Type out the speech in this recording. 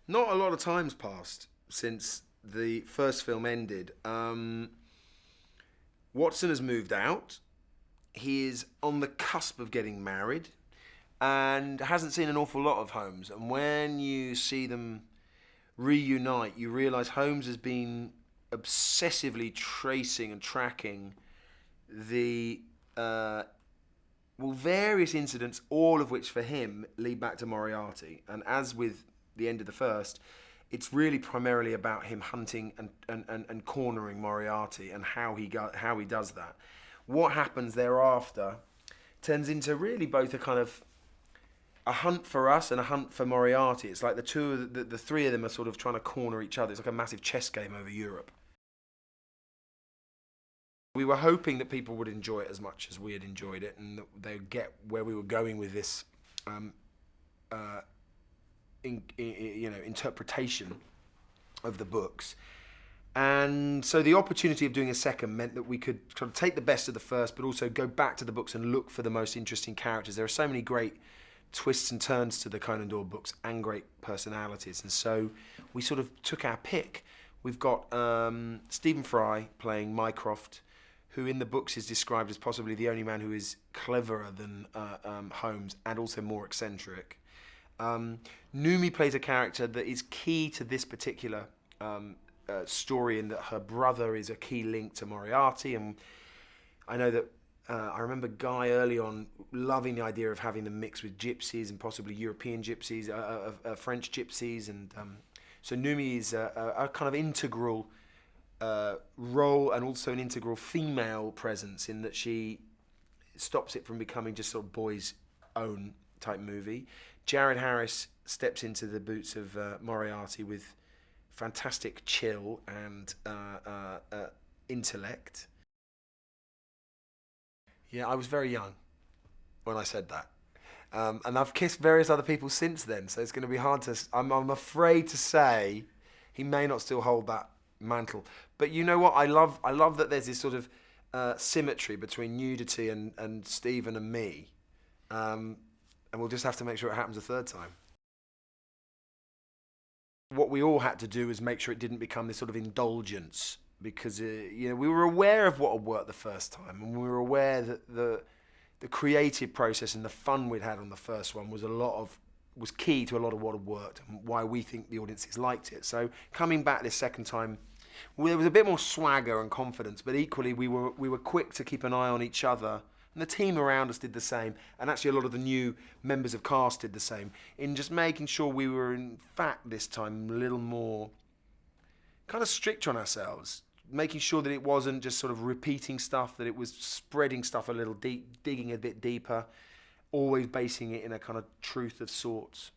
Not a lot of time's passed since the first film ended. Watson has moved out. He is on the cusp of getting married and hasn't seen an awful lot of Holmes. And when you see them reunite, you realise Holmes has been obsessively tracing and tracking the various incidents, all of which for him lead back to Moriarty. And as with the end of the first, it's really primarily about him hunting and cornering Moriarty and how he does that. What happens thereafter turns into really both a kind of a hunt for us and a hunt for Moriarty. It's like the three of them are sort of trying to corner each other. It's like a massive chess game over Europe. We were hoping that people would enjoy it as much as we had enjoyed it, and that they would get where we were going with this, interpretation of the books. And so the opportunity of doing a second meant that we could kind of take the best of the first, but also go back to the books and look for the most interesting characters. There are so many great twists and turns to the Conan Doyle books and great personalities. And so we sort of took our pick. We've got Stephen Fry playing Mycroft, who in the books is described as possibly the only man who is cleverer than Holmes and also more eccentric. Numi plays a character that is key to this particular story in that her brother is a key link to Moriarty, and I know that I remember Guy early on loving the idea of having them mix with gypsies and possibly European gypsies, French gypsies, and so Numi is a kind of integral role and also an integral female presence in that she stops it from becoming just sort of boys' own type movie. Jared Harris steps into the boots of Moriarty with fantastic chill and intellect. Yeah, I was very young when I said that. And I've kissed various other people since then, so it's going to be hard to... I'm afraid to say he may not still hold that mantle. But you know what? I love that there's this sort of symmetry between nudity and Stephen and me. And we'll just have to make sure it happens a third time. What we all had to do was make sure it didn't become this sort of indulgence, because we were aware of what had worked the first time, and we were aware that the creative process and the fun we'd had on the first one was key to a lot of what had worked and why we think the audiences liked it. So coming back this second time, there was a bit more swagger and confidence, but equally we were quick to keep an eye on each other. And the team around us did the same, and actually a lot of the new members of cast did the same, in just making sure we were, in fact, this time a little more kind of strict on ourselves, making sure that it wasn't just sort of repeating stuff, that it was spreading stuff a little deep, digging a bit deeper, always basing it in a kind of truth of sorts.